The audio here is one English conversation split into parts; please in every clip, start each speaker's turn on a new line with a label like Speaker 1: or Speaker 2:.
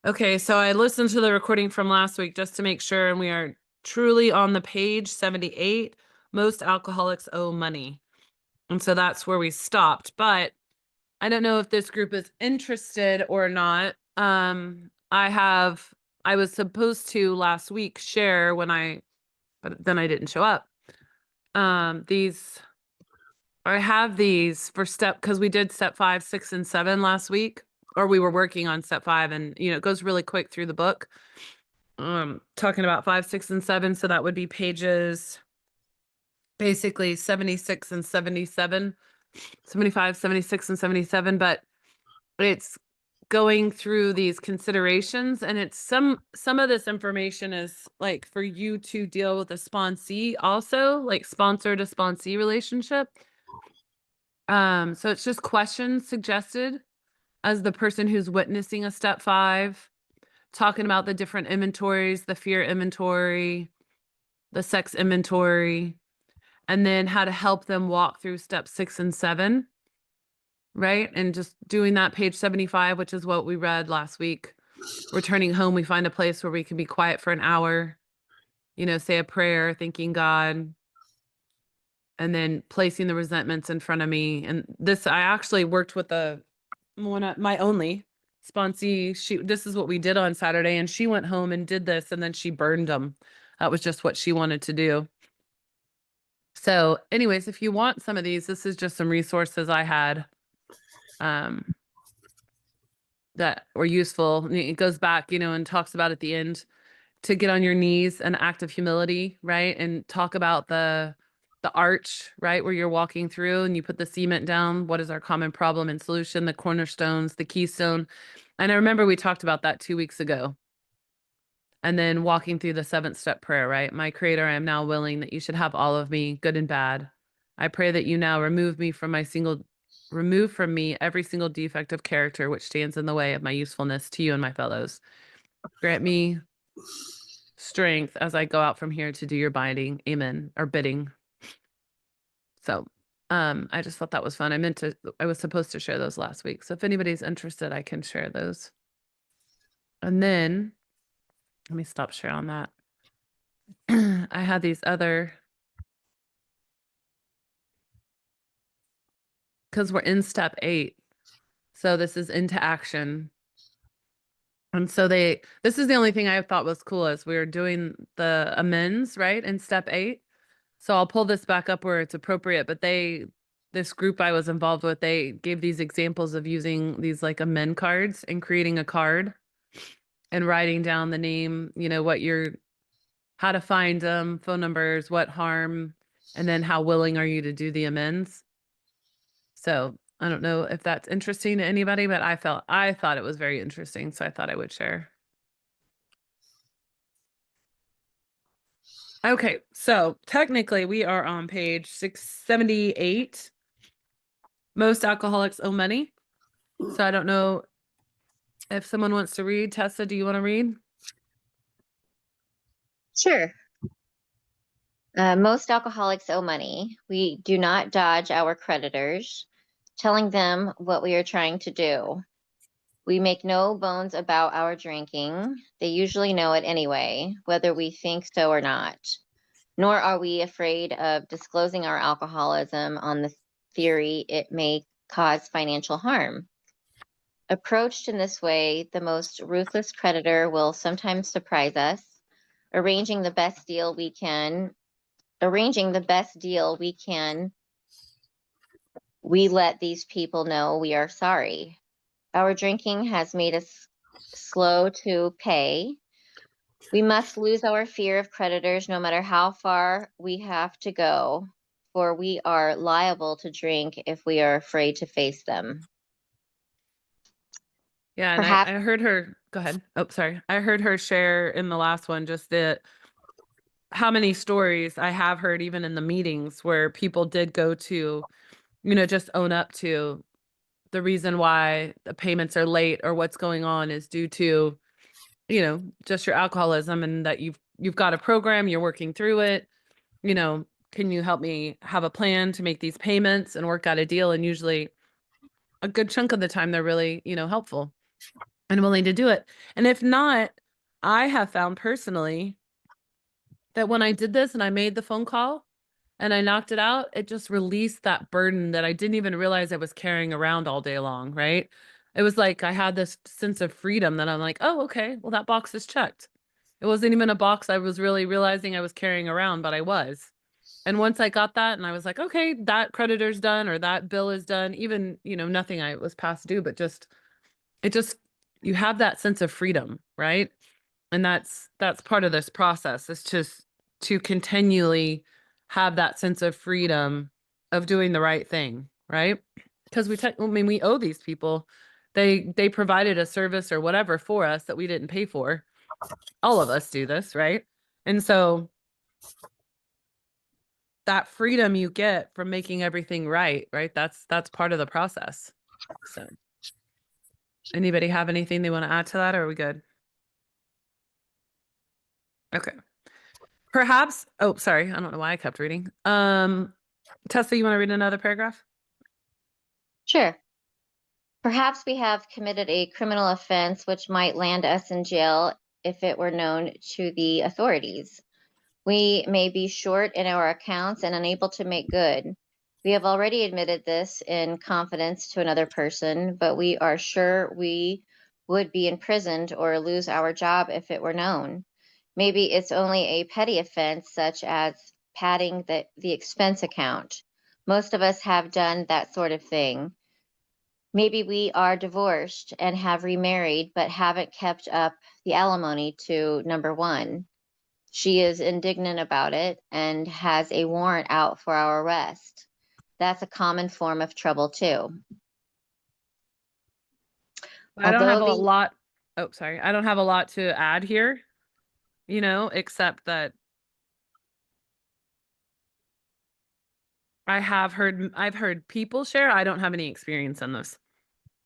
Speaker 1: Okay, so I listened to the recording from last week just to make sure, and we are truly on the page 78. Most alcoholics owe money. And so that's where we stopped. But I don't know if this group is interested or not. I was supposed to last week share but then I didn't show up. I have these for because we did step 5, 6, and 7 last week, or we were working on step 5, and it goes really quick through the book. Talking about 5, 6, and 7, so that would be pages basically 76 and 77, 75, 76, and 77, but it's going through these considerations, and it's some of this information is like for you to deal with a sponsee also, like sponsor to sponsee relationship. So it's just questions suggested as the person who's witnessing a step 5, talking about the different inventories, the fear inventory, the sex inventory, and then how to help them walk through step 6 and 7, right? And just doing that page 75, which is what we read last week. Returning home, we find a place where we can be quiet for an hour, say a prayer, thanking God, and then placing the resentments in front of me. And this, I actually worked with my only sponsee. This is what we did on Saturday, and she went home and did this, and then she burned them. That was just what she wanted to do. So anyways, if you want some of these, this is just some resources I had that were useful. It goes back, and talks about at the end to get on your knees, an act of humility, right? And talk about the arch, right? Where you're walking through and you put the cement down. What is our common problem and solution? The cornerstones, the keystone. And I remember we talked about that 2 weeks ago. And then walking through the 7th step prayer, right? My Creator, I am now willing that you should have all of me, good and bad. I pray that you now remove from me every single defect of character which stands in the way of my usefulness to you and my fellows. Grant me strength as I go out from here to do your binding. Amen. Or bidding. So I just thought that was fun. I was supposed to share those last week. So if anybody's interested, I can share those. And then let me stop sharing on that. I had these other, because we're in step 8. So this is into action. And so this is the only thing I thought was cool is we were doing the amends, right? In step 8. So I'll pull this back up where it's appropriate, but this group I was involved with, they gave these examples of using these like amend cards and creating a card and writing down the name, how to find them, phone numbers, what harm, and then how willing are you to do the amends. So I don't know if that's interesting to anybody, but I thought it was very interesting. So I thought I would share. Okay, so technically we are on page 678. Most alcoholics owe money. So I don't know if someone wants to read. Tessa, do you want to read?
Speaker 2: Sure. Most alcoholics owe money. We do not dodge our creditors, telling them what we are trying to do. We make no bones about our drinking. They usually know it anyway, whether we think so or not. Nor are we afraid of disclosing our alcoholism on the theory it may cause financial harm. Approached in this way, the most ruthless creditor will sometimes surprise us, arranging the best deal we can. We let these people know we are sorry. Our drinking has made us slow to pay. We must lose our fear of creditors no matter how far we have to go, for we are liable to drink if we are afraid to face them.
Speaker 1: Yeah, and I heard her, go ahead. Oh, sorry. I heard her share in the last one just how many stories I have heard even in the meetings where people did go to, just own up to the reason why the payments are late or what's going on is due to, just your alcoholism, and that you've got a program, you're working through it. Can you help me have a plan to make these payments and work out a deal? And usually a good chunk of the time they're really, helpful. and willing to do it. And if not, I have found personally that when I did this and I made the phone call and I knocked it out, it just released that burden that I didn't even realize I was carrying around all day long, right? It was like I had this sense of freedom that I'm like, oh, okay, well, that box is checked. It wasn't even a box I was really realizing I was carrying around, but I was. And once I got that and I was like, okay, that creditor's done or that bill is done, even, nothing I was past due, but it just, you have that sense of freedom, right? And that's part of this process. It's just to continually have that sense of freedom of doing the right thing, right? Because I mean, we owe these people. They provided a service or whatever for us that we didn't pay for. All of us do this, right? And so that freedom you get from making everything right, right? That's part of the process. So, anybody have anything they want to add to that, or are we good? Okay. Perhaps, oh, sorry, I don't know why I kept reading. Tessa, you want to read another paragraph?
Speaker 2: Sure. Perhaps we have committed a criminal offense which might land us in jail if it were known to the authorities. We may be short in our accounts and unable to make good. We have already admitted this in confidence to another person, but we are sure we would be imprisoned or lose our job if it were known. Maybe it's only a petty offense, such as padding the expense account. Most of us have done that sort of thing. Maybe we are divorced and have remarried, but haven't kept up the alimony to number one. She is indignant about it and has a warrant out for our arrest. That's a common form of trouble, too.
Speaker 1: I don't have
Speaker 2: Although
Speaker 1: a
Speaker 2: the
Speaker 1: lot. Oh, sorry. I don't have a lot to add here, except that I've heard people share. I don't have any experience in this,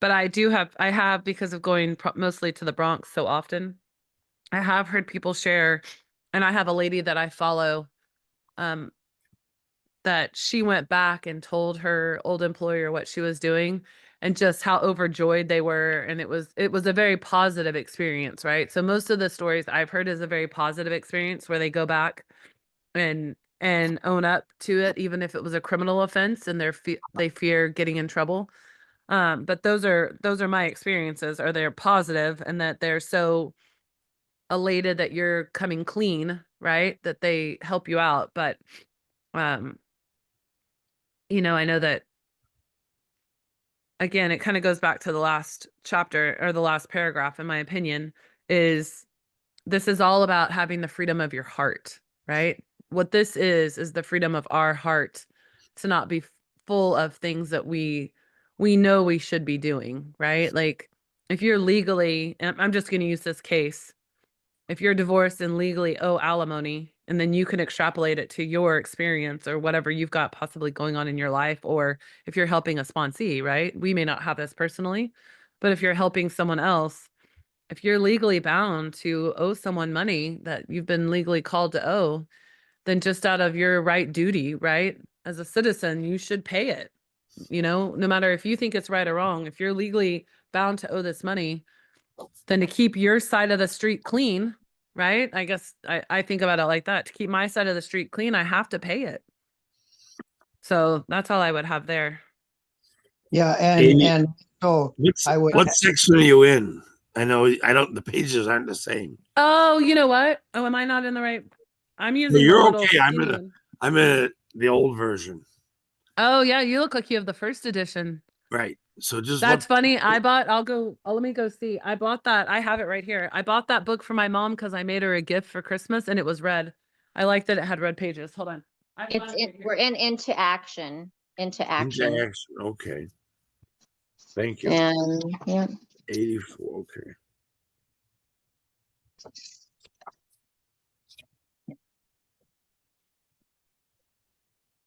Speaker 1: but I have because of going mostly to the Bronx so often. I have heard people share, and I have a lady that I follow, um, that she went back and told her old employer what she was doing and just how overjoyed they were. And it was a very positive experience, right? So most of the stories I've heard is a very positive experience where they go back and own up to it, even if it was a criminal offense and they fear getting in trouble. But those are my experiences, are they're positive and that they're so elated that you're coming clean, right? That they help you out. But um, I know that again, it kind of goes back to the last chapter or the last paragraph, in my opinion, is this is all about having the freedom of your heart, right? What this is the freedom of our heart to not be full of things that we know we should be doing, right? Like if you're legally, and I'm just going to use this case, if you're divorced and legally owe alimony, and then you can extrapolate it to your experience or whatever you've got possibly going on in your life, or if you're helping a sponsee, right? We may not have this personally, but if you're helping someone else, if you're legally bound to owe someone money that you've been legally called to owe, then just out of your right duty, right? As a citizen, you should pay it. No matter if you think it's right or wrong, if you're legally bound to owe this money, then to keep your side of the street clean, right? I guess I think about it like that. To keep my side of the street clean, I have to pay it. So that's all I would have there.
Speaker 3: Yeah,
Speaker 4: Amy,
Speaker 3: and so
Speaker 4: what's
Speaker 3: I would,
Speaker 4: what section are you in? I know I don't. The pages aren't the same.
Speaker 1: Oh, you know what? Oh, am I not in the right? I'm
Speaker 4: No,
Speaker 1: using the
Speaker 4: you're
Speaker 1: little
Speaker 4: okay.
Speaker 1: skinny one.
Speaker 4: I'm in the old version.
Speaker 1: Oh, yeah, you look like you have the first edition.
Speaker 4: Right. So just
Speaker 1: That's
Speaker 4: look.
Speaker 1: funny. Let me go see. I bought that. I have it right here. I bought that book for my mom because I made her a gift for Christmas and it was red. I like that it had red pages. Hold on. I've got it right
Speaker 2: we're
Speaker 1: here.
Speaker 2: in into action, into action.
Speaker 4: Into action. Okay. Thank you.
Speaker 2: And yeah,
Speaker 4: 84. Okay.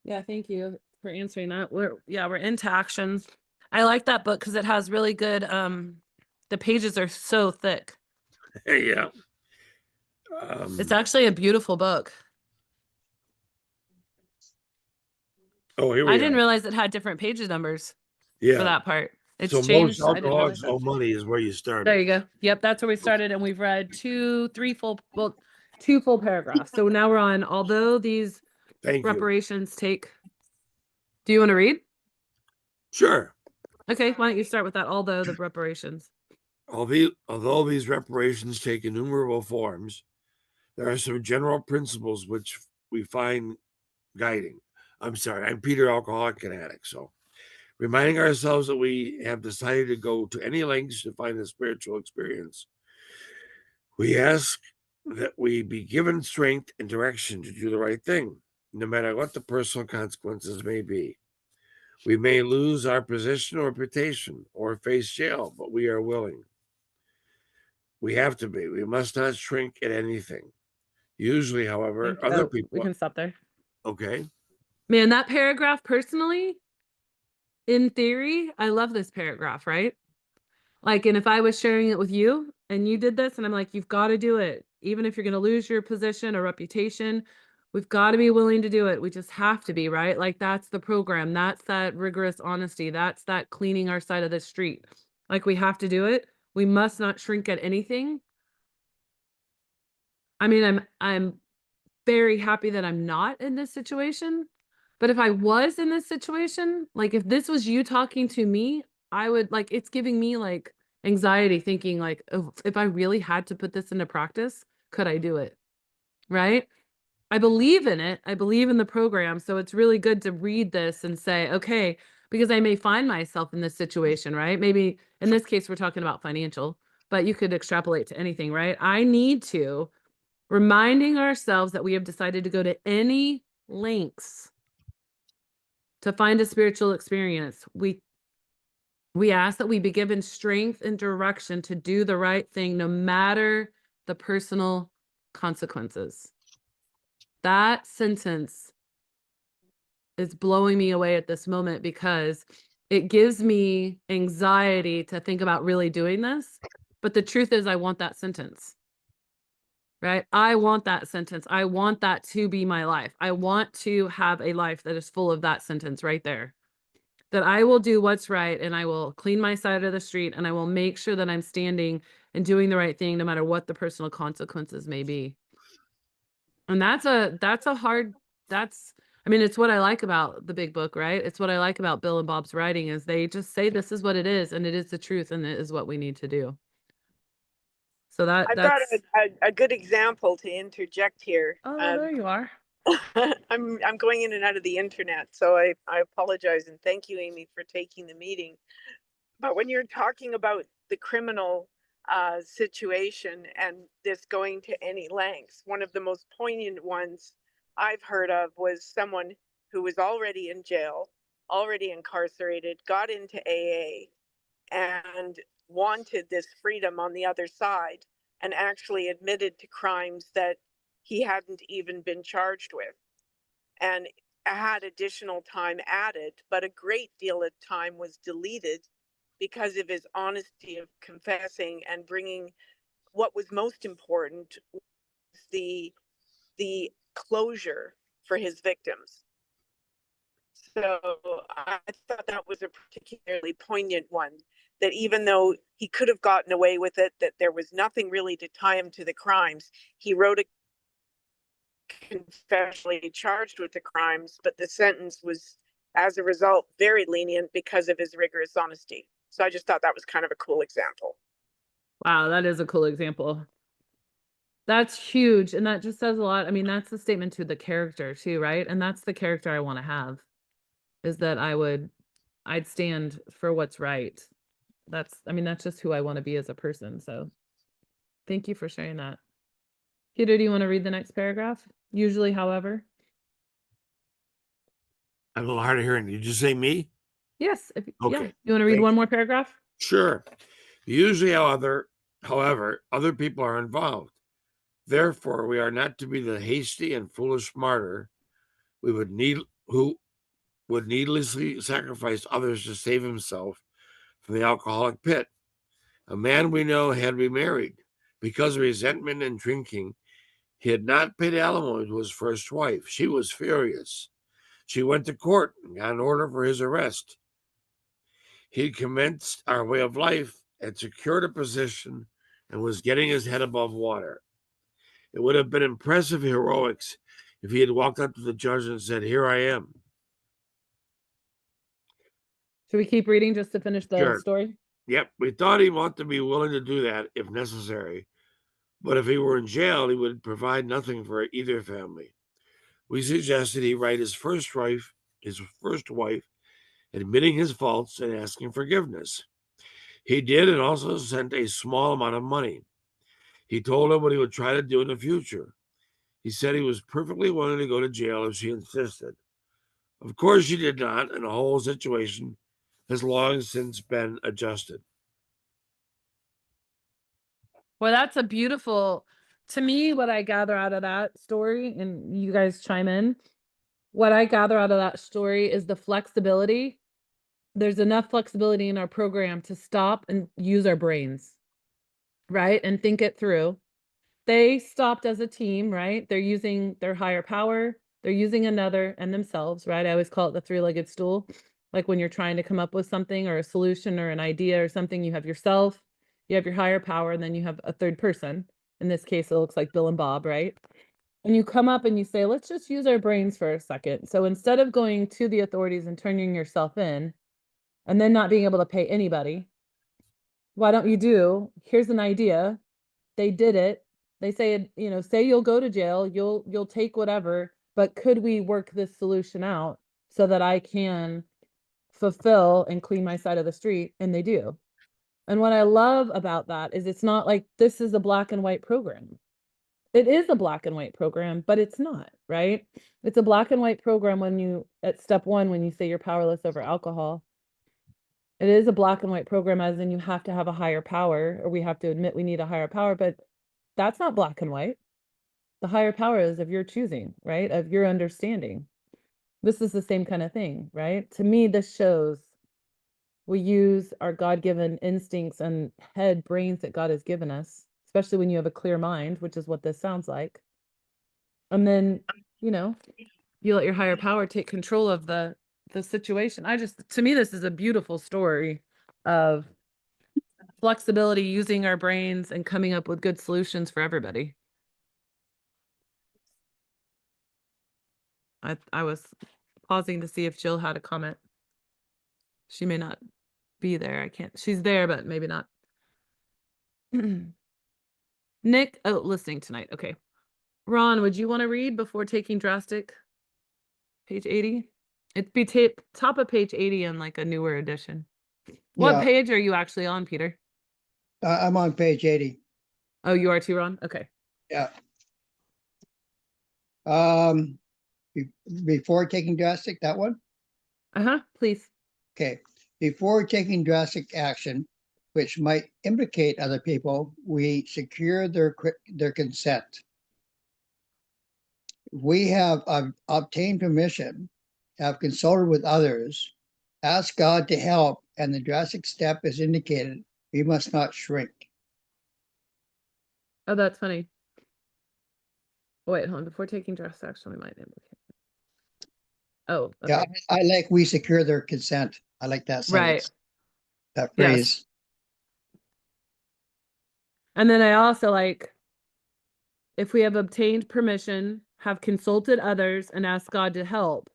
Speaker 1: Yeah, thank you for answering that. We're into actions. I like that book because it has really good the pages are so thick.
Speaker 4: Yeah.
Speaker 1: It's actually a beautiful book.
Speaker 4: Oh, here
Speaker 1: I
Speaker 4: we
Speaker 1: didn't
Speaker 4: are.
Speaker 1: realize it had different page numbers for
Speaker 4: Yeah.
Speaker 1: that part. It's
Speaker 4: So most
Speaker 1: changed. I didn't realize
Speaker 4: alcoholics
Speaker 1: that.
Speaker 4: owe money is where you
Speaker 1: There
Speaker 4: started.
Speaker 1: you go. Yep, that's where we started, and we've read two full paragraphs. So now we're on, although these
Speaker 4: Thank you.
Speaker 1: reparations take. Do you want to read?
Speaker 4: Sure.
Speaker 1: Okay, why don't you start with that? Although the reparations.
Speaker 4: Although these reparations take innumerable forms, there are some general principles which we find guiding. I'm sorry, I'm Peter, alcoholic and addict. So, reminding ourselves that we have decided to go to any lengths to find a spiritual experience, we ask that we be given strength and direction to do the right thing, no matter what the personal consequences may be. We may lose our position or reputation or face jail, but we are willing. We have to be. We must not shrink at anything. Usually, however, other
Speaker 1: We
Speaker 4: people.
Speaker 1: can stop there.
Speaker 4: Okay.
Speaker 1: Man, that paragraph personally, in theory, I love this paragraph, right? Like, and if I was sharing it with you and you did this, and I'm like, you've got to do it, even if you're going to lose your position or reputation, we've got to be willing to do it. We just have to be, right? Like, that's the program. That's that rigorous honesty. That's that cleaning our side of the street. Like, we have to do it. We must not shrink at anything. I mean, I'm very happy that I'm not in this situation. But if I was in this situation, like if this was you talking to me, I would like, it's giving me like anxiety thinking like, if I really had to put this into practice, could I do it? Right? I believe in it. I believe in the program. So it's really good to read this and say, okay, because I may find myself in this situation, right? Maybe in this case, we're talking about financial, but you could extrapolate to anything, right? I need to reminding ourselves that we have decided to go to any lengths to find a spiritual experience. We ask that we be given strength and direction to do the right thing, no matter the personal consequences. That sentence is blowing me away at this moment because it gives me anxiety to think about really doing this. But the truth is, I want that sentence. Right? I want that sentence. I want that to be my life. I want to have a life that is full of that sentence right there. That I will do what's right and I will clean my side of the street and I will make sure that I'm standing and doing the right thing no matter what the personal consequences may be. And that's a hard, I mean, it's what I like about the big book, right? It's what I like about Bill and Bob's writing is they just say this is what it is and it is the truth and it is what we need to do. So
Speaker 5: I've got a good example to interject here.
Speaker 1: Oh, there you are.
Speaker 5: I'm going in and out of the internet, so I apologize and thank you, Amy, for taking the meeting. But when you're talking about the criminal situation and this going to any lengths, one of the most poignant ones I've heard of was someone who was already in jail, already incarcerated, got into AA and wanted this freedom on the other side and actually admitted to crimes that he hadn't even been charged with and had additional time added, but a great deal of time was deleted because of his honesty of confessing and bringing what was most important was the closure for his victims. So I thought that was a particularly poignant one, that even though he could have gotten away with it, that there was nothing really to tie him to the crimes, he wrote a confession charged with the crimes, but the sentence was, as a result, very lenient because of his rigorous honesty. So I just thought that was kind of a cool example.
Speaker 1: Wow, that is a cool example. That's huge. And that just says a lot. I mean, that's a statement to the character too, right? And that's the character I want to have, is that I'd stand for what's right. That's just who I want to be as a person. So thank you for sharing that. Peter, do you want to read the next paragraph? Usually, however.
Speaker 4: I'm a little hard of hearing. Did you say me?
Speaker 1: Yes. Yeah.
Speaker 4: Okay.
Speaker 1: You want to read
Speaker 4: Thank
Speaker 1: one
Speaker 4: you.
Speaker 1: more paragraph?
Speaker 4: Sure. Usually, however, other people are involved. Therefore, we are not to be the hasty and foolish martyr who would needlessly sacrifice others to save himself from the alcoholic pit. A man we know had remarried. Because of resentment and drinking, he had not paid alimony to his first wife. She was furious. She went to court and got an order for his arrest. He'd commenced our way of life, had secured a position, and was getting his head above water. It would have been impressive heroics if he had walked up to the judge and said, "Here I am."
Speaker 1: Should we keep reading just to finish the
Speaker 4: Sure.
Speaker 1: story?
Speaker 4: Yep, we thought he ought to be willing to do that if necessary, but if he were in jail, he would provide nothing for either family. We suggested he write his first wife, admitting his faults and asking forgiveness. He did, and also sent a small amount of money. He told her what he would try to do in the future. He said he was perfectly willing to go to jail if she insisted. Of course, she did not, and the whole situation has long since been adjusted.
Speaker 1: Well, that's a beautiful, to me, what I gather out of that story, and you guys chime in, what I gather out of that story is the flexibility. There's enough flexibility in our program to stop and use our brains, right? And think it through. They stopped as a team, right? They're using their higher power, they're using another and themselves, right? I always call it the three-legged stool. Like when you're trying to come up with something or a solution or an idea or something, you have yourself, you have your higher power, and then you have a third person. In this case, it looks like Bill and Bob, right? And you come up and you say, let's just use our brains for a second. So instead of going to the authorities and turning yourself in and then not being able to pay anybody, why don't you do, here's an idea. They did it. They say, you know, say you'll go to jail, you'll take whatever, but could we work this solution out so that I can fulfill and clean my side of the street? And they do. And what I love about that is it's not like this is a black and white program. It is a black and white program, but it's not, right? It's a black and white program when you, at step one, when you say you're powerless over alcohol. It is a black and white program, as in you have to have a higher power, or we have to admit we need a higher power, but that's not black and white. The higher power is of your choosing, right? Of your understanding. This is the same kind of thing, right? To me, this shows we use our God-given instincts and head brains that God has given us, especially when you have a clear mind, which is what this sounds like. And then, you know, you let your higher power take control of the situation. To me, this is a beautiful story of flexibility, using our brains and coming up with good solutions for everybody. I was pausing to see if Jill had a comment. She may not be there. I can't. She's there, but maybe not. Nick, oh, listening tonight. Okay. Ron, would you want to read before taking drastic? Page 80? It'd be top of page 80 in like a newer edition. What
Speaker 3: Yeah.
Speaker 1: page are you actually on, Peter?
Speaker 3: I'm on page 80.
Speaker 1: Oh, you are too, Ron? Okay.
Speaker 3: Yeah. Before taking drastic, that one?
Speaker 1: Uh-huh, please.
Speaker 3: Okay. Before taking drastic action, which might implicate other people, we secure their consent. We have obtained permission, have consulted with others, asked God to help, and the drastic step is indicated. We must not shrink.
Speaker 1: Oh, that's funny. Wait, hold on. Before taking drastic action, we might implicate. Oh, okay.
Speaker 3: Yeah, I like we secure their consent. I like that
Speaker 1: Right.
Speaker 3: sentence, that
Speaker 1: Yes.
Speaker 3: phrase.
Speaker 1: And then I also like, if we have obtained permission, have consulted others, and asked God to help,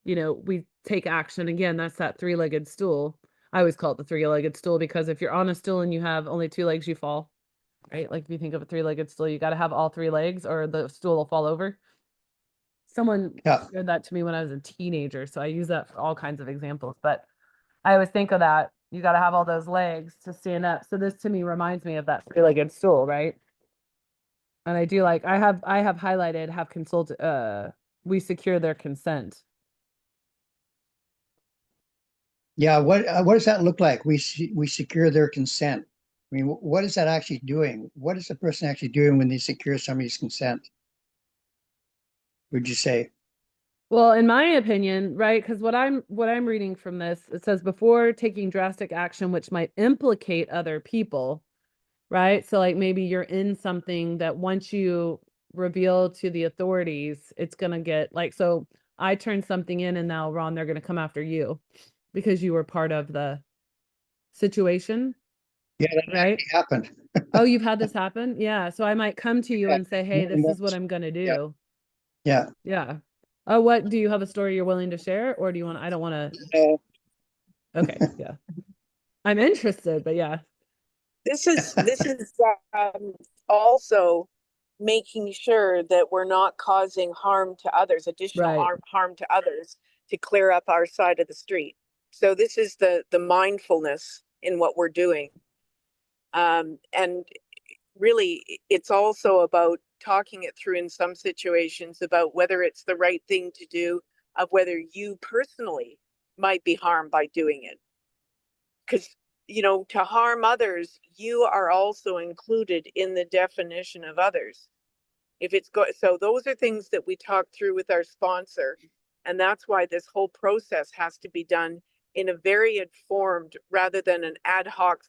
Speaker 1: you know, we take action. Again, that's that three-legged stool. I always call it the three-legged stool because if you're on a stool and you have only two legs, you fall, right? Like if you think of a three-legged stool, you got to have all three legs or the stool will fall over. Someone shared that to me when I was a teenager, so I use that for all kinds of examples. But I always think of that. You got to have all those legs to stand up. So this to me reminds me of that three-legged stool, right? And I do like, I have highlighted, have consulted, we secure their consent.
Speaker 3: Yeah, what does that look like? We secure their consent. I mean, what is that actually doing? What is the person actually doing when they secure somebody's consent? Would you say?
Speaker 1: Well, in my opinion, right? Because what I'm reading from this, it says before taking drastic action which might implicate other people, right? So like maybe you're in something that once you reveal to the authorities, it's gonna get like, so I turned something in and now Ron, they're gonna come after you. because you were part of the situation,
Speaker 3: Yeah, that
Speaker 1: right?
Speaker 3: actually happened.
Speaker 1: Oh, you've had this happen? Yeah. So I might come to you
Speaker 3: Yeah,
Speaker 1: and say, hey,
Speaker 3: more than
Speaker 1: this is what
Speaker 3: once.
Speaker 1: I'm gonna
Speaker 3: Yeah.
Speaker 1: do.
Speaker 3: Yeah.
Speaker 1: Yeah. Oh, what do you have a story you're willing to share? Or do you want, I don't want to,
Speaker 3: No.
Speaker 1: okay, yeah. I'm interested, but yeah.
Speaker 5: This is also making sure that we're not causing harm to others, additional
Speaker 1: Right.
Speaker 5: harm to others, to clear up our side of the street. So this is the mindfulness in what we're doing. And really, it's also about talking it through in some situations about whether it's the right thing to do, of whether you personally might be harmed by doing it. Because, to harm others, you are also included in the definition of others. So those are things that we talk through with our sponsor. And that's why this whole process has to be done in a very informed rather than an ad hoc,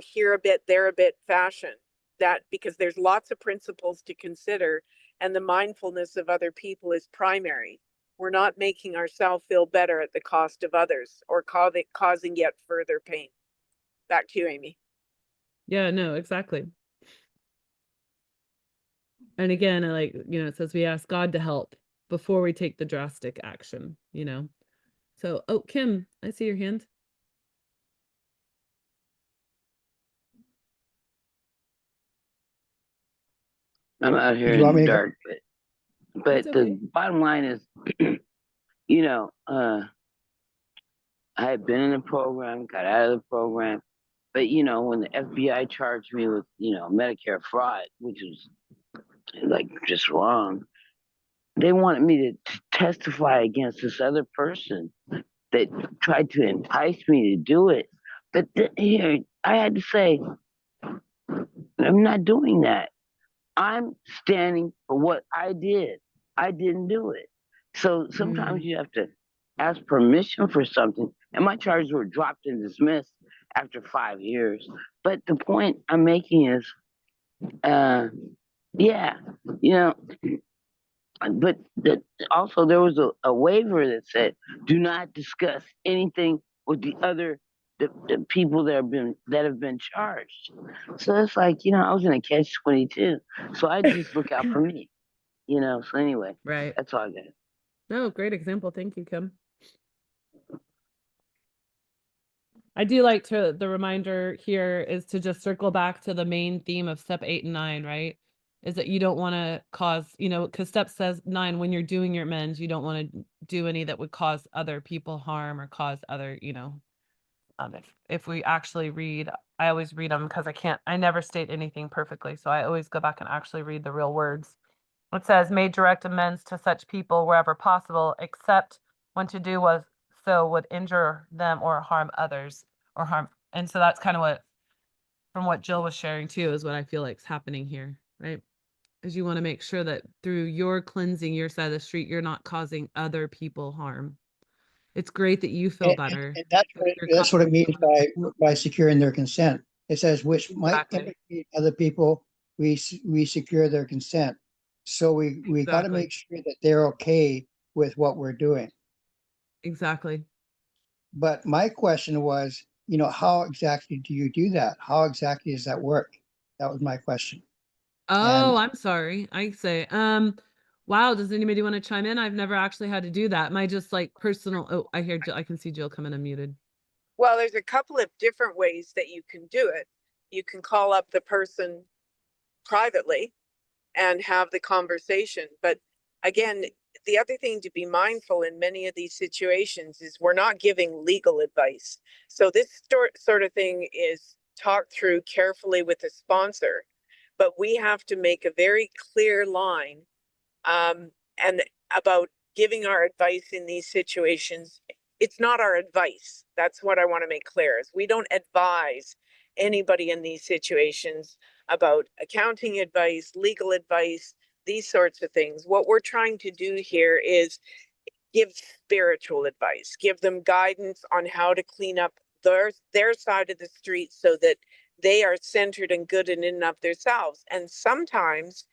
Speaker 5: here a bit, there a bit fashion. That because there's lots of principles to consider, and the mindfulness of other people is primary. We're not making ourselves feel better at the cost of others or causing yet further pain. Back to you, Amy.
Speaker 1: Yeah, no, exactly. And again, it says we ask God to help before we take the drastic action, So, oh, Kim, I see your hand.
Speaker 6: I'm out
Speaker 3: Did
Speaker 6: here
Speaker 3: you want
Speaker 6: in
Speaker 3: me
Speaker 6: the
Speaker 3: to go?
Speaker 6: dark, but
Speaker 1: That's
Speaker 6: the
Speaker 1: okay.
Speaker 6: bottom line is, you know, I had been in the program, got out of the program, but when the FBI charged me with Medicare fraud, which was like just wrong, they wanted me to testify against this other person that tried to entice me to do it. But here, I had to say, I'm not doing that. I'm standing for what I did. I didn't do it. So sometimes you have to ask permission for something. And my charges were dropped and dismissed after 5 years. But the point I'm making is, yeah, you know, but also there was a waiver that said, do not discuss anything with the people that have been charged. So it's like, I was in a catch-22. So I just look out for me. So anyway,
Speaker 1: Right.
Speaker 6: that's all I got.
Speaker 1: No, great example. Thank you, Kim. I do like the reminder here is to just circle back to the main theme of step 8 and 9, right? Is that you don't want to cause, because step 9, when you're doing your amends, you don't want to do any that would cause other people harm or cause other, if we actually read, I always read them because I never state anything perfectly. So I always go back and actually read the real words. It says, made direct amends to such people wherever possible, except when to do was so would injure them or harm others or harm. And so that's kind of from what Jill was sharing too, is what I feel like is happening here, right? Is you want to make sure that through your cleansing your side of the street, you're not causing other people harm. It's great that you feel better.
Speaker 3: And that's
Speaker 1: but you're
Speaker 3: that's what it
Speaker 1: causing
Speaker 3: means by securing their consent. It says which might
Speaker 1: Exactly.
Speaker 3: implicate other people, we secure their consent. So we got to
Speaker 1: Exactly.
Speaker 3: make sure that they're okay with what we're doing.
Speaker 1: Exactly.
Speaker 3: But my question was, how exactly do you do that? How exactly does that work? That was my question.
Speaker 1: Oh,
Speaker 3: And
Speaker 1: I'm sorry. I say, wow, does anybody want to chime in? I've never actually had to do that. My just like personal, oh, I hear Jill, I can see Jill coming unmuted.
Speaker 5: Well, there's a couple of different ways that you can do it. You can call up the person privately and have the conversation. But again, the other thing to be mindful in many of these situations is we're not giving legal advice. So this sort of thing is talked through carefully with the sponsor, but we have to make a very clear line and about giving our advice in these situations. It's not our advice. That's what I want to make clear, is we don't advise anybody in these situations about accounting advice, legal advice, these sorts of things. What we're trying to do here is give spiritual advice, give them guidance on how to clean up their side of the street so that they are centered and good and in and of themselves. And sometimes,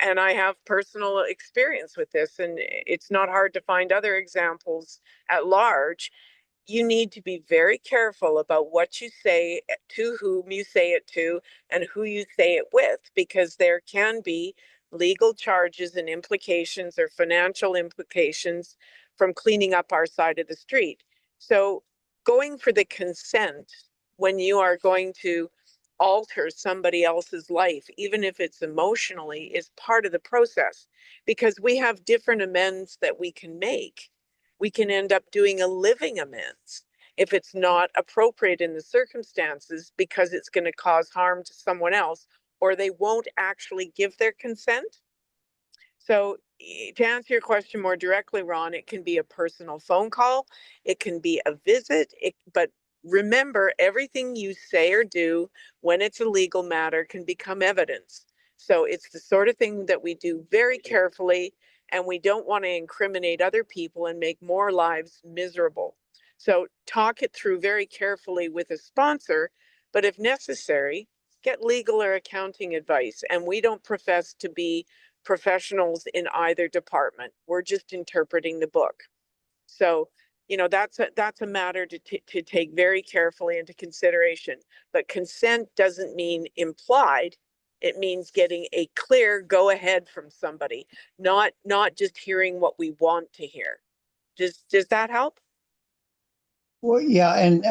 Speaker 5: and I have personal experience with this, and it's not hard to find other examples at large. you need to be very careful about what you say, to whom you say it to, and who you say it with, because there can be legal charges and implications or financial implications from cleaning up our side of the street. So going for the consent when you are going to alter somebody else's life, even if it's emotionally, is part of the process, because we have different amends that we can make. We can end up doing a living amends if it's not appropriate in the circumstances, because it's going to cause harm to someone else, or they won't actually give their consent. So to answer your question more directly, Ron, it can be a personal phone call, it can be a visit, but remember, everything you say or do when it's a legal matter can become evidence. So it's the sort of thing that we do very carefully, and we don't want to incriminate other people and make more lives miserable. So talk it through very carefully with a sponsor, but if necessary, get legal or accounting advice. And we don't profess to be professionals in either department. We're just interpreting the book. So, that's a matter to take very carefully into consideration. But consent doesn't mean implied. It means getting a clear go ahead from somebody, not just hearing what we want to hear. Does that help?
Speaker 3: Well, yeah, and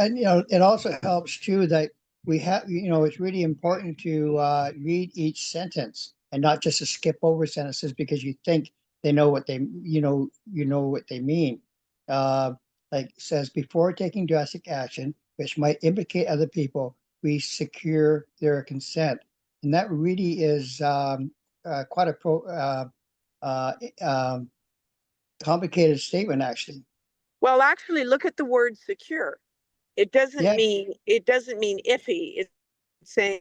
Speaker 3: it also helps too that we have, it's really important to read each sentence and not just to skip over sentences because you think they know what what they mean. Uh, like it says, before taking drastic action, which might implicate other people, we secure their consent, and that really is quite a uh, um, complicated statement, actually.
Speaker 5: Well, actually, look at the word secure. It doesn't
Speaker 3: Yeah.
Speaker 5: mean iffy. It's saying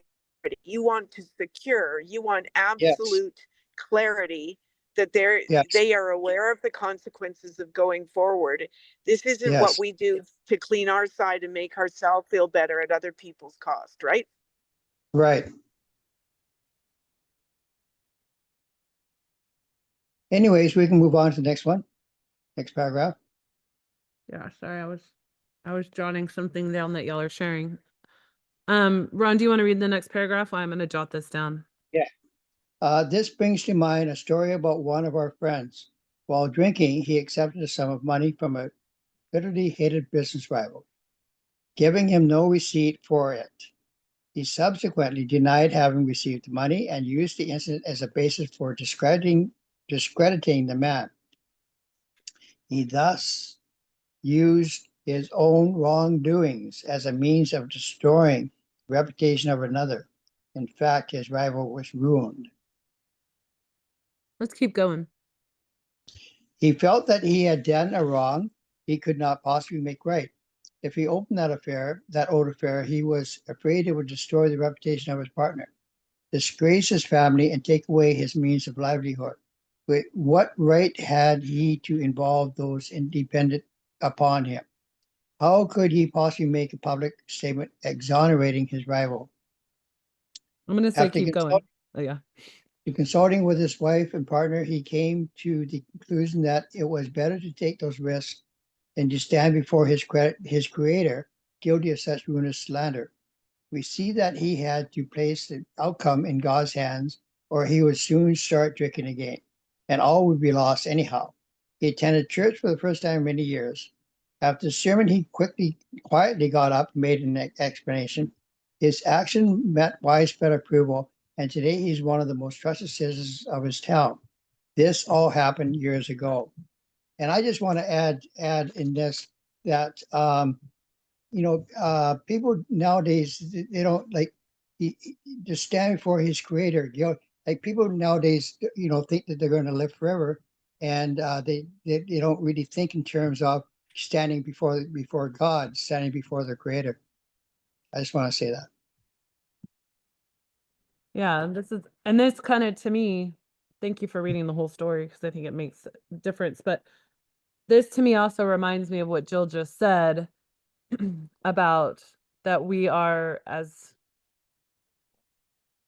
Speaker 5: you want to secure, you want
Speaker 3: Yes.
Speaker 5: absolute clarity that
Speaker 3: Yes.
Speaker 5: they are aware of the consequences of going forward. This isn't what
Speaker 3: Yes.
Speaker 5: we do to clean our side and make ourselves feel better at other people's cost, right?
Speaker 3: Right. Anyways, we can move on to the next one. Next paragraph.
Speaker 1: Yeah, sorry, I was jotting something down that y'all are sharing. Ron, do you want to read the next paragraph? I'm gonna jot this down.
Speaker 3: Yeah. This brings to mind a story about one of our friends. While drinking, he accepted a sum of money from a bitterly hated business rival, giving him no receipt for it. He subsequently denied having received the money and used the incident as a basis for discrediting the man. He thus used his own wrongdoings as a means of destroying the reputation of another. In fact, his rival was ruined.
Speaker 1: Let's keep going.
Speaker 3: He felt that he had done a wrong he could not possibly make right. If he opened that old affair, he was afraid it would destroy the reputation of his partner, disgrace his family, and take away his means of livelihood. But what right had he to involve those independent upon him? How could he possibly make a public statement exonerating his rival?
Speaker 1: I'm gonna say
Speaker 3: After
Speaker 1: keep going. Oh yeah.
Speaker 3: consulting with his wife and partner, he came to the conclusion that it was better to take those risks than to stand before his creator guilty of such ruinous slander. We see that he had to place the outcome in God's hands, or he would soon start drinking again, and all would be lost anyhow. He attended church for the first time in many years. After the sermon, he quietly got up and made an explanation. His action met widespread approval, and today he's one of the most trusted citizens of his town. This all happened years ago. And I just want to add in this that people nowadays they don't like just stand before his creator. Like people nowadays, think that they're going to live forever, and they don't really think in terms of standing before God, standing before their creator. I just want to say that.
Speaker 1: Yeah, and this kind of to me, thank you for reading the whole story because I think it makes a difference. But this to me also reminds me of what Jill just said about that we are as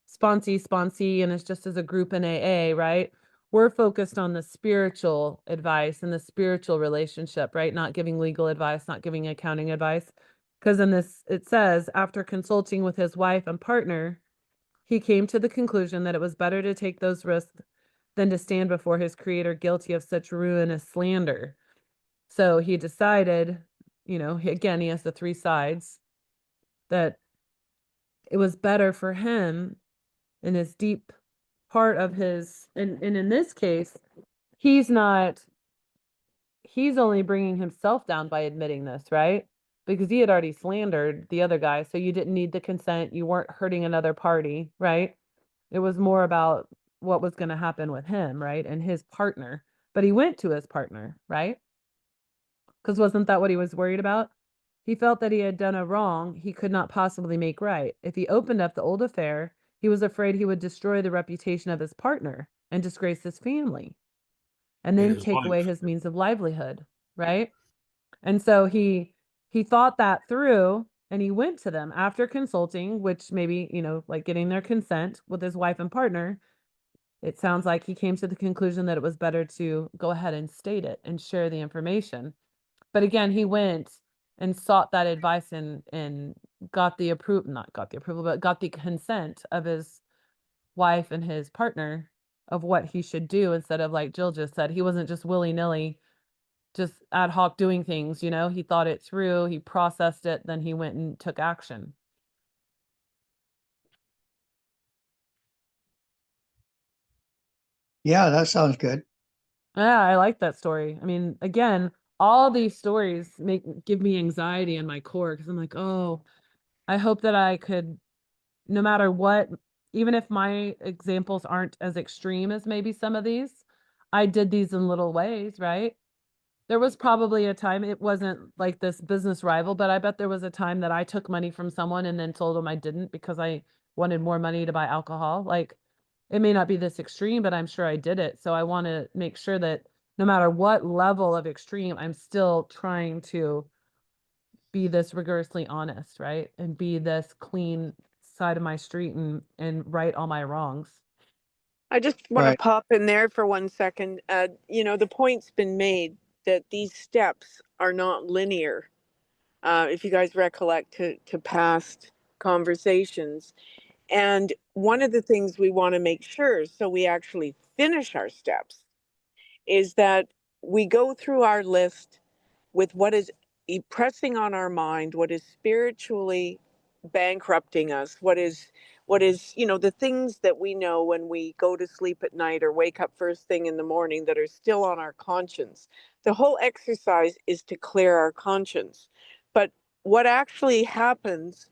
Speaker 1: sponsee, and it's just as a group in AA, right? we're focused on the spiritual advice and the spiritual relationship, right? Not giving legal advice, not giving accounting advice. Because in this, it says, after consulting with his wife and partner, he came to the conclusion that it was better to take those risks than to stand before his creator guilty of such ruinous slander. So he decided, again, he has the three sides, that it was better for him in his deep part of his, and in this case, he's only bringing himself down by admitting this, right? Because he had already slandered the other guy. So you didn't need the consent. You weren't hurting another party, right? It was more about what was going to happen with him, right? And his partner. But he went to his partner, right? Because wasn't that what he was worried about? He felt that he had done a wrong he could not possibly make right. If he opened up the old affair, he was afraid he would destroy the reputation of his partner and disgrace his family, and
Speaker 4: And
Speaker 1: then
Speaker 4: his
Speaker 1: take away
Speaker 4: wife.
Speaker 1: his means of livelihood, right? And so he thought that through, and he went to them after consulting, which maybe, like getting their consent with his wife and partner. It sounds like he came to the conclusion that it was better to go ahead and state it and share the information. But again, he went and sought that advice and got the approval, not got the approval, but got the consent of his wife and his partner of what he should do, instead of, like Jill just said, he wasn't just willy-nilly, just ad hoc doing things, he thought it through, he processed it, then he went and took action.
Speaker 3: Yeah, that sounds good.
Speaker 1: Yeah, I like that story. I mean, again, all these stories give me anxiety in my core, because I'm like, oh, I hope that I could, no matter what, even if my examples aren't as extreme as maybe some of these, I did these in little ways, right? There was probably a time, it wasn't like this business rival, but I bet there was a time that I took money from someone and then told them I didn't because I wanted more money to buy alcohol. Like, it may not be this extreme, but I'm sure I did it. So I want to make sure that no matter what level of extreme, I'm still trying to be this rigorously honest, right? And be this clean side of my street and right all my wrongs.
Speaker 5: I just want to
Speaker 3: Right.
Speaker 5: pop in there for 1 second. The point's been made that these steps are not linear. If you guys recollect to past conversations. And one of the things we want to make sure, so we actually finish our steps, is that we go through our list with what is pressing on our mind, what is spiritually bankrupting us, what is the things that we know when we go to sleep at night or wake up first thing in the morning that are still on our conscience. The whole exercise is to clear our conscience. But what actually happens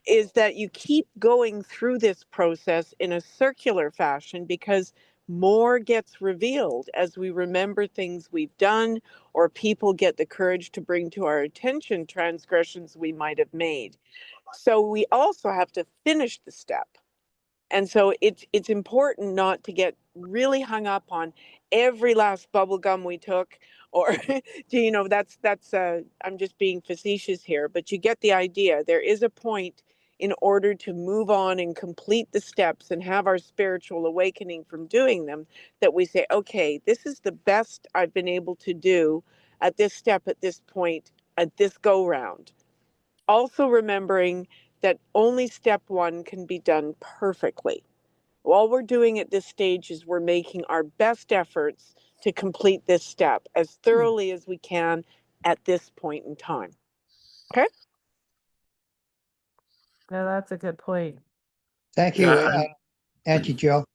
Speaker 5: is that you keep going through this process in a circular fashion, because more gets revealed as we remember things we've done, or people get the courage to bring to our attention transgressions we might have made. So we also have to finish the step. And so it's important not to get really hung up on every last bubble gum we took, or that's I'm just being facetious here, but you get the idea. There is a point in order to move on and complete the steps and have our spiritual awakening from doing them, that we say, okay, this is the best I've been able to do at this step, at this point, at this go round. Also remembering that only step one can be done perfectly. All we're doing at this stage is we're making our best efforts to complete this step as thoroughly as we can at this point in time. Okay?
Speaker 1: Yeah, that's a good point.
Speaker 3: Thank you,
Speaker 4: Yeah,
Speaker 3: Auntie Jill.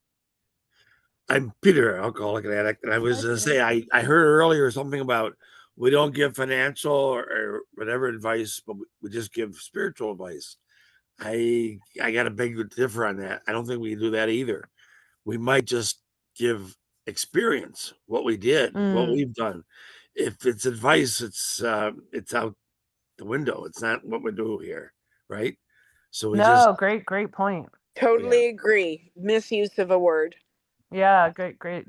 Speaker 4: I'm Peter, alcoholic and addict, and I was
Speaker 1: Hi,
Speaker 4: going to
Speaker 1: Peter.
Speaker 4: say I heard earlier something about we don't give financial or whatever advice, but we just give spiritual advice. I got a big differ on that. I don't think we can do that either. We might just give experience, what we did, what we've done. If it's advice, it's out the window. It's not what we do here, right? So we just
Speaker 1: No, great point.
Speaker 5: Totally agree. Misuse of a word.
Speaker 1: Yeah, great.
Speaker 4: okay.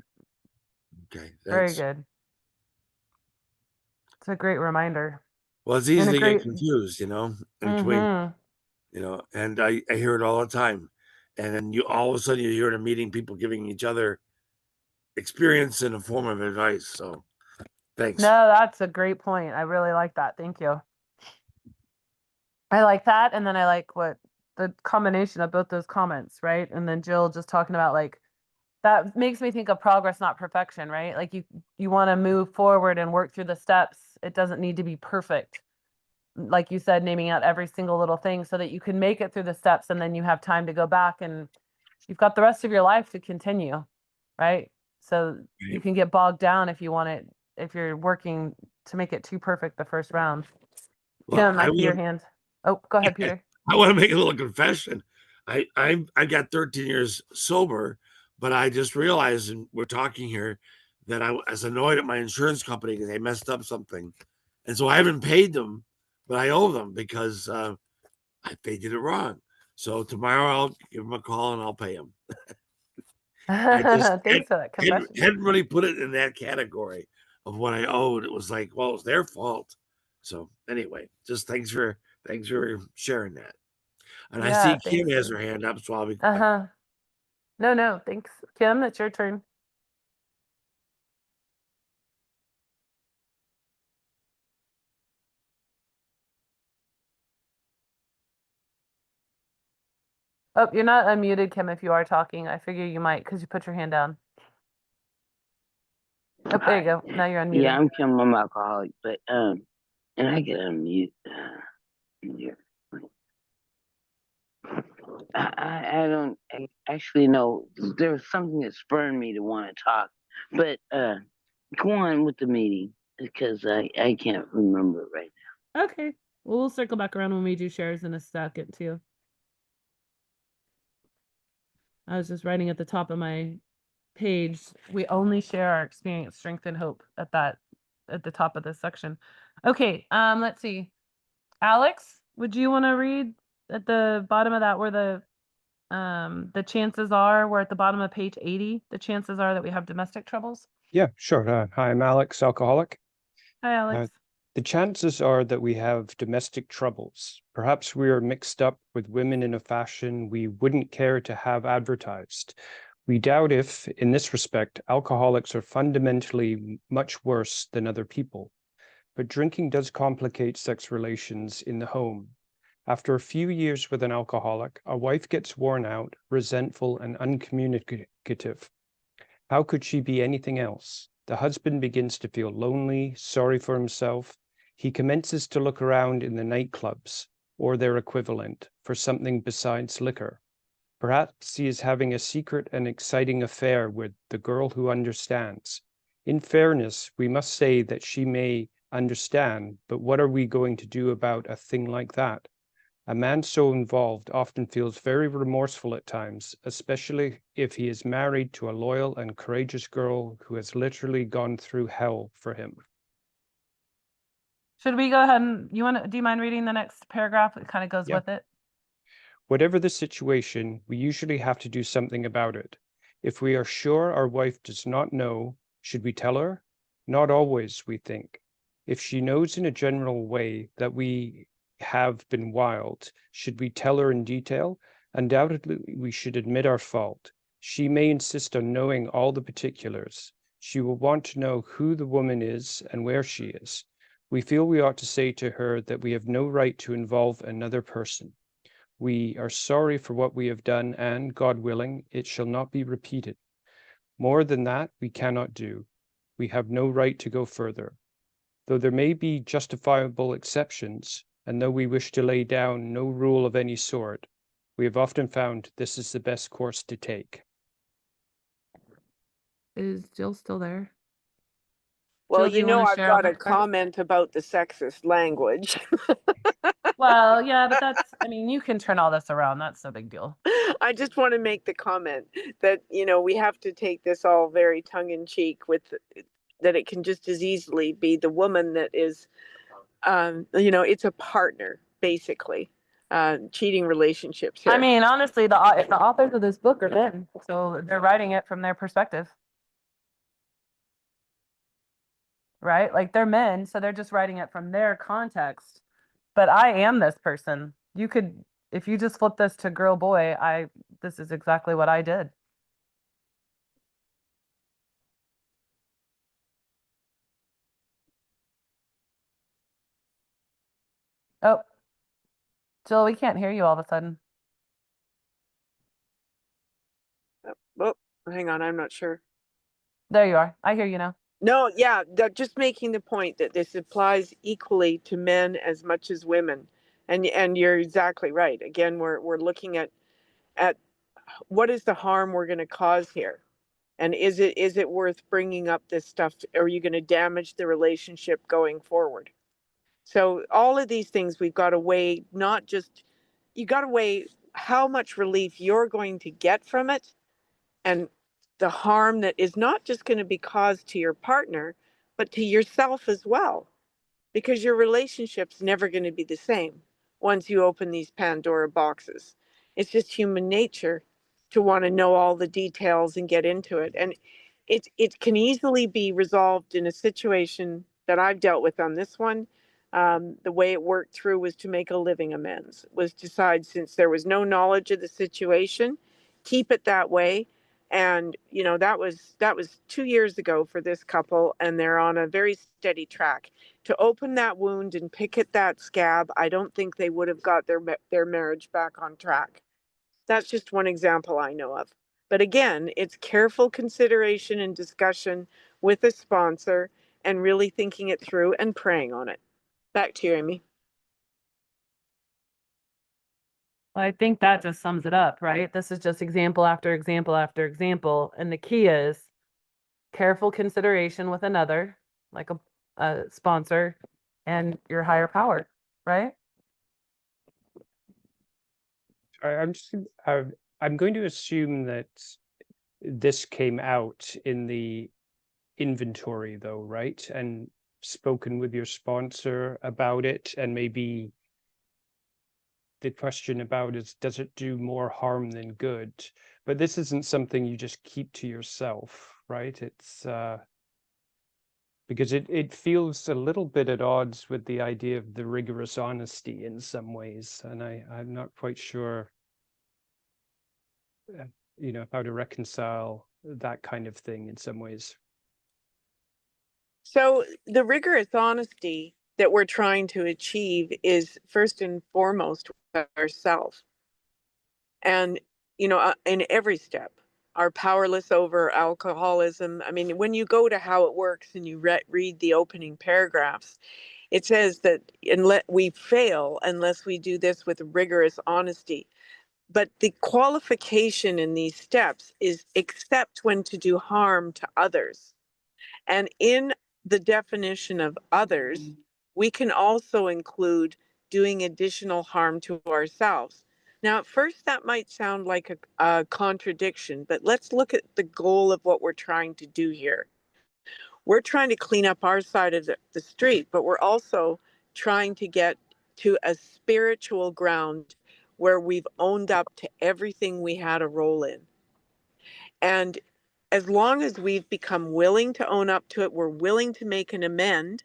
Speaker 1: Very
Speaker 4: Thanks.
Speaker 1: good. It's a great reminder.
Speaker 4: Well, it's
Speaker 1: And
Speaker 4: easy
Speaker 1: a
Speaker 4: to get
Speaker 1: great
Speaker 4: confused, in between.
Speaker 1: mm-hmm.
Speaker 4: And I hear it all the time. And then you all of a sudden you hear at a meeting people giving each other experience in a form of advice. So thanks.
Speaker 1: No, that's a great point. I really like that. Thank you. I like that. And then I like what the combination of both those comments, right? And then Jill just talking about like, that makes me think of progress, not perfection, right? Like you want to move forward and work through the steps. It doesn't need to be perfect. Like you said, naming out every single little thing so that you can make it through the steps and then you have time to go back and you've got the rest of your life to continue, right? So you can get bogged down if you want it, if you're working to make it too perfect the first round.
Speaker 4: Well,
Speaker 1: Kim, I see your hand. Oh, go ahead, Peter.
Speaker 4: I want to make a little confession. I got 13 years sober, but I just realized, and we're talking here, that I was annoyed at my insurance company because they messed up something, and so I haven't paid them, but I owe them because they did it wrong. So tomorrow I'll give them a call and I'll pay them. I just
Speaker 1: Thanks for that confession.
Speaker 4: hadn't really put it in that category of what I owed. It was like, well, it was their fault. So anyway, just thanks for sharing that. And I see
Speaker 1: Yeah,
Speaker 4: Kim
Speaker 1: thanks.
Speaker 4: has her hand up, so I'll be quiet.
Speaker 1: Uh-huh. No, thanks. Kim, it's your turn. Oh, you're not unmuted, Kim, if you are talking. I figure you might because you put your hand down. Oh, there you go. Now you're unmuted.
Speaker 6: Yeah, I'm Kim. I'm alcoholic, but and I get unmute. Here. I don't actually know. There was something that spurred me to want to talk, but go on with the meeting because I can't remember right now.
Speaker 1: Okay. Well, we'll circle back around when we do shares in a second too. I was just writing at the top of my page. We only share our experience, strength, and hope at the top of this section. Okay. Let's see. Alex, would you want to read at the bottom of that where the chances are, we're at the bottom of page 80, the chances are that we have domestic troubles?
Speaker 7: Yeah, sure. Hi, I'm Alex, alcoholic.
Speaker 1: Hi, Alex.
Speaker 7: The chances are that we have domestic troubles. Perhaps we are mixed up with women in a fashion we wouldn't care to have advertised. We doubt if, in this respect, alcoholics are fundamentally much worse than other people. But drinking does complicate sex relations in the home. After a few years with an alcoholic, a wife gets worn out, resentful, and uncommunicative. How could she be anything else? The husband begins to feel lonely, sorry for himself. He commences to look around in the nightclubs, or their equivalent, for something besides liquor. Perhaps he is having a secret and exciting affair with the girl who understands. In fairness, we must say that she may understand, but what are we going to do about a thing like that? A man so involved often feels very remorseful at times, especially if he is married to a loyal and courageous girl who has literally gone through hell for him.
Speaker 1: Should we go ahead and do you mind reading the next paragraph? It kind of goes
Speaker 7: Yeah.
Speaker 1: with it.
Speaker 7: Whatever the situation, we usually have to do something about it. If we are sure our wife does not know, should we tell her? Not always, we think. If she knows in a general way that we have been wild, should we tell her in detail? Undoubtedly, we should admit our fault. She may insist on knowing all the particulars. She will want to know who the woman is and where she is. We feel we ought to say to her that we have no right to involve another person. We are sorry for what we have done, and, God willing, it shall not be repeated. More than that we cannot do. We have no right to go further. Though there may be justifiable exceptions, and though we wish to lay down no rule of any sort, we have often found this is the best course to take.
Speaker 1: Is Jill still there?
Speaker 5: Well,
Speaker 1: Jill, do you
Speaker 5: I've
Speaker 1: wanna share
Speaker 5: got
Speaker 1: on
Speaker 5: a
Speaker 1: that?
Speaker 5: comment about the sexist language.
Speaker 1: Well, yeah, but I mean, you can turn all this around. That's no big deal.
Speaker 5: I just want to make the comment that, we have to take this all very tongue in cheek with that it can just as easily be the woman that is, it's a partner, basically, cheating relationships here.
Speaker 1: I mean, honestly, the authors of this book are men, so they're writing it from their perspective. Right? Like they're men, so they're just writing it from their context. But I am this person. You could, if you just flip this to girl boy, this is exactly what I did. Oh, Jill, we can't hear you all of a sudden.
Speaker 5: Oh, hang on, I'm not sure.
Speaker 1: There you are. I hear you now.
Speaker 5: No, yeah, just making the point that this applies equally to men as much as women. And you're exactly right. Again, we're looking at what is the harm we're going to cause here? And is it worth bringing up this stuff? Or are you going to damage the relationship going forward? So all of these things we've got to weigh, not just, you got to weigh how much relief you're going to get from it and the harm that is not just going to be caused to your partner, but to yourself as well, because your relationship's never going to be the same once you open these Pandora boxes. It's just human nature to want to know all the details and get into it. And it can easily be resolved in a situation that I've dealt with on this one. The way it worked through was to make a living amends, was decide, since there was no knowledge of the situation, keep it that way. And that was 2 years ago for this couple, and they're on a very steady track. To open that wound and pick at that scab, I don't think they would have got their marriage back on track. That's just one example I know of. But again, it's careful consideration and discussion with a sponsor and really thinking it through and praying on it. Back to you, Amy.
Speaker 1: Well, I think that just sums it up, right? This is just example after example after example. And the key is careful consideration with another, like a sponsor and your higher power, right?
Speaker 7: I'm going to assume that this came out in the inventory though, right? And spoken with your sponsor about it, and maybe the question about is, does it do more harm than good? But this isn't something you just keep to yourself, right? It's because it feels a little bit at odds with the idea of the rigorous honesty in some ways, and I'm not quite sure how to reconcile that kind of thing in some ways.
Speaker 5: So the rigorous honesty that we're trying to achieve is first and foremost with ourselves. And, in every step, are powerless over alcoholism. I mean, when you go to how it works and you read the opening paragraphs, it says that we fail unless we do this with rigorous honesty. But the qualification in these steps is except when to do harm to others. And in the definition of others, we can also include doing additional harm to ourselves. Now, at first, that might sound like a contradiction, but let's look at the goal of what we're trying to do here. We're trying to clean up our side of the street, but we're also trying to get to a spiritual ground where we've owned up to everything we had a role in. And as long as we've become willing to own up to it, we're willing to make an amend.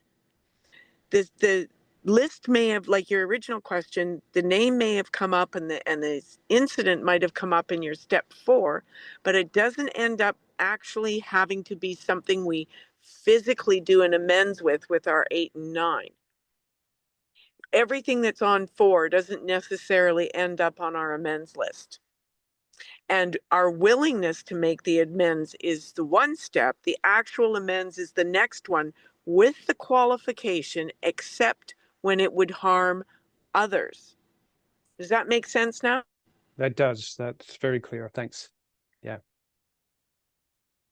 Speaker 5: The list may have, like your original question, the name may have come up and the incident might have come up in your step 4, but it doesn't end up actually having to be something we physically do an amends with our 8 and 9. Everything that's on 4 doesn't necessarily end up on our amends list. And our willingness to make the amends is the one step. The actual amends is the next one, with the qualification, except when it would harm others. Does that make sense now?
Speaker 7: That does. That's very clear. Thanks. Yeah.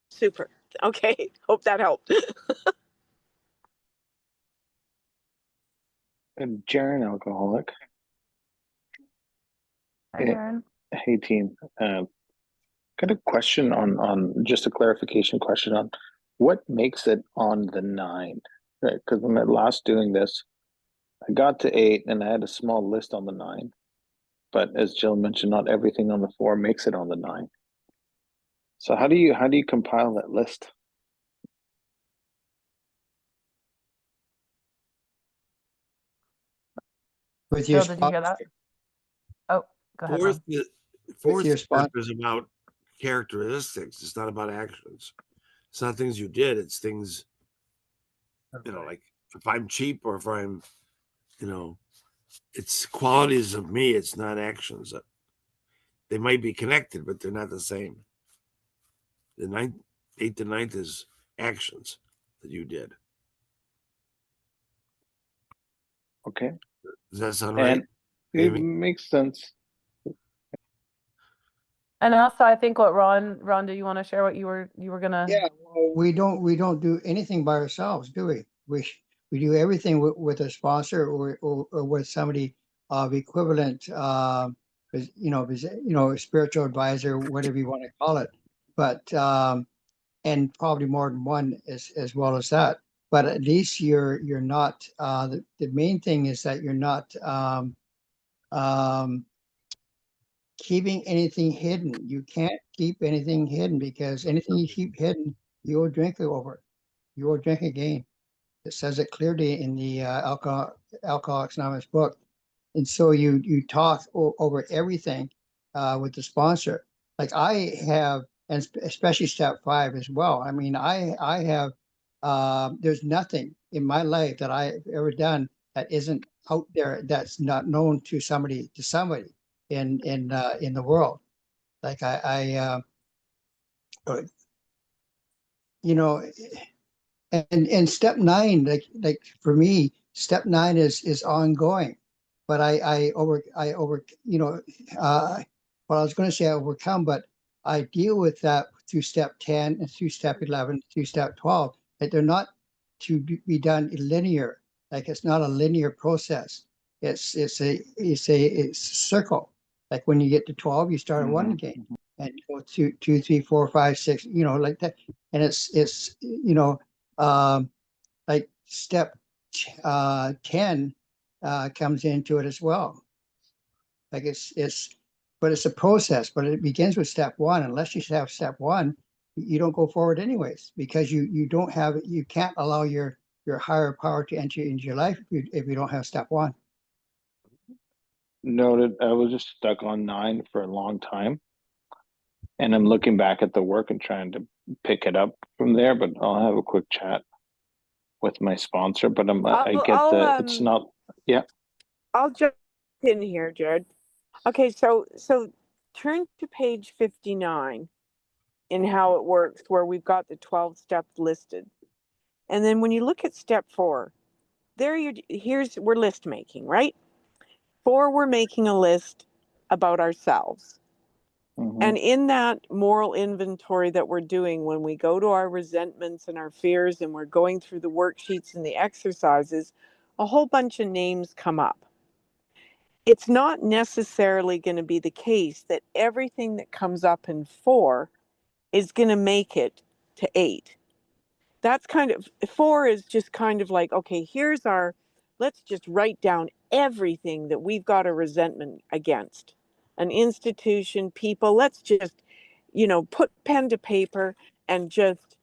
Speaker 5: Super. Okay. Hope that helped.
Speaker 8: And Jaren, alcoholic.
Speaker 1: Hi, Darren.
Speaker 8: Hey team. Got a question on just a clarification question on what makes it on the 9, right? Because when I last doing this, I got to 8 and I had a small list on the 9, but as Jill mentioned, not everything on the 4 makes it on the 9. So how do you compile that list?
Speaker 3: With your
Speaker 1: Jill, did you hear that? Oh, go ahead.
Speaker 4: Fourth,
Speaker 1: Ron.
Speaker 4: fourth
Speaker 3: your
Speaker 4: step
Speaker 3: spot.
Speaker 4: is about characteristics. It's not about actions. It's not things you did. It's things, like if I'm cheap or if I'm, it's qualities of me. It's not actions. They might be connected, but they're not the same. The 8th to 9th is actions that you did.
Speaker 8: Okay.
Speaker 4: Does that sound
Speaker 8: And
Speaker 4: right?
Speaker 8: it
Speaker 4: Amy?
Speaker 8: makes sense.
Speaker 1: And also, I think what Ron, do you want to share what you were gonna?
Speaker 3: Yeah, well, we don't do anything by ourselves, do we? We do everything with a sponsor or with somebody of equivalent, a spiritual advisor, whatever you want to call it. But and probably more than one as well as that. But at least you're not. The main thing is that you're not um, keeping anything hidden. You can't keep anything hidden because anything you keep hidden, you will drink over it. You will drink again. It says it clearly in the Alcoholics Anonymous book. And so you talk over everything with the sponsor. Like I have, and especially step 5 as well. I mean, I have. There's nothing in my life that I've ever done that isn't out there that's not known to somebody in the world. Like uh, you know, and step 9, like for me, step 9 is ongoing. But I over well, I was going to say I overcome, but I deal with that through step 10 and through step 11 through step 12. That they're not to be done linear. Like it's not a linear process. It's a circle. Like when you get to 12, you start at 1 again, and you go to 2, 3, 4, 5, 6. Like that. And it's like step 10 comes into it as well. Like but it's a process, but it begins with step 1. Unless you have step 1, you don't go forward anyways, because you can't allow your higher power to enter into your life if you don't have step 1.
Speaker 8: Noted. I was just stuck on 9 for a long time. And I'm looking back at the work and trying to pick it up from there, but I'll have a quick chat with my sponsor. But I get it's not, yeah.
Speaker 5: I'll jump in here, Jared. Okay, so turn to page 59 in how it works, where we've got the 12 steps listed. And then when you look at step 4, we're list making, right? 4, we're making a list about ourselves. And in that moral inventory that we're doing, when we go to our resentments and our fears and we're going through the worksheets and the exercises, a whole bunch of names come up. It's not necessarily going to be the case that everything that comes up in 4 is going to make it to 8. That's kind of 4 is just kind of like, okay, let's just write down everything that we've got a resentment against. An institution, people, let's just, put pen to paper and just,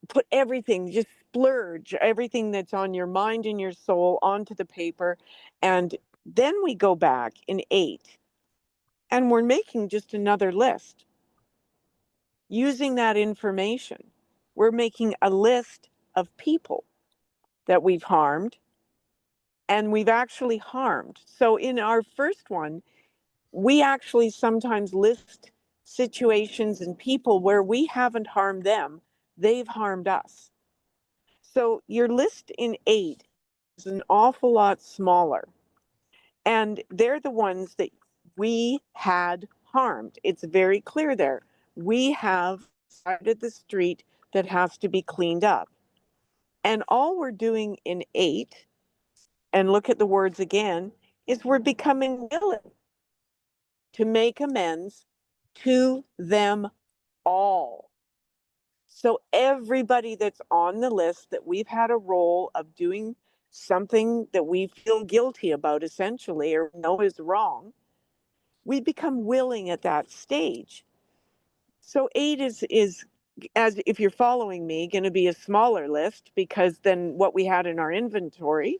Speaker 5: put everything, just splurge everything that's on your mind and your soul onto the paper. And then we go back in 8 and we're making just another list. Using that information, we're making a list of people that we've harmed and we've actually harmed. So in our first one, we actually sometimes list situations and people where we haven't harmed them, they've harmed us. So your list in 8 is an awful lot smaller. And they're the ones that we had harmed. It's very clear there. We have side of the street that has to be cleaned up. And all we're doing in 8, and look at the words again, is we're becoming willing to make amends to them all. So everybody that's on the list that we've had a role of doing something that we feel guilty about, essentially, or know is wrong, we become willing at that stage. So 8 is, as if you're following me, going to be a smaller list because than what we had in our inventory.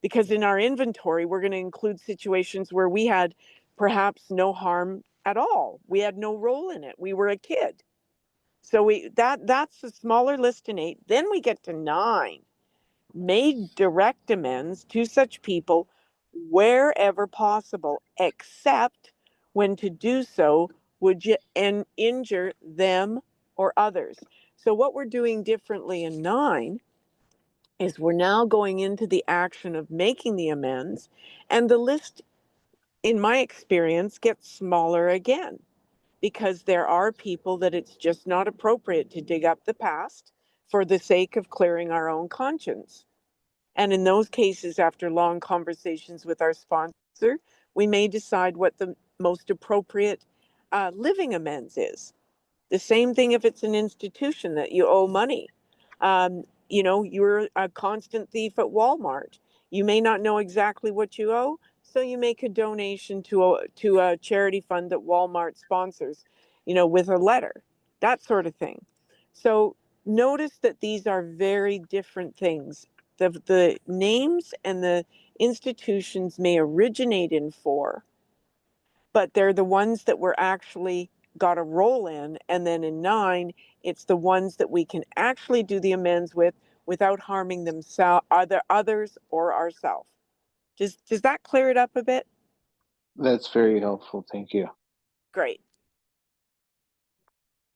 Speaker 5: Because in our inventory, we're going to include situations where we had perhaps no harm at all. We had no role in it. We were a kid. So that's a smaller list in 8. Then we get to 9. made direct amends to such people wherever possible, except when to do so would injure them or others. So what we're doing differently in 9 is we're now going into the action of making the amends, and the list, in my experience, gets smaller again, because there are people that it's just not appropriate to dig up the past for the sake of clearing our own conscience. And in those cases, after long conversations with our sponsor, we may decide what the most appropriate living amends is. The same thing if it's an institution that you owe money. You're a constant thief at Walmart. You may not know exactly what you owe, so you make a donation to a charity fund that Walmart sponsors, with a letter, that sort of thing. So notice that these are very different things. The names and the institutions may originate in 4, but they're the ones that we're actually got a role in. And then in 9, it's the ones that we can actually do the amends with without harming themselves, others or ourselves. Does that clear it up a bit?
Speaker 8: That's very helpful. Thank you.
Speaker 5: Great.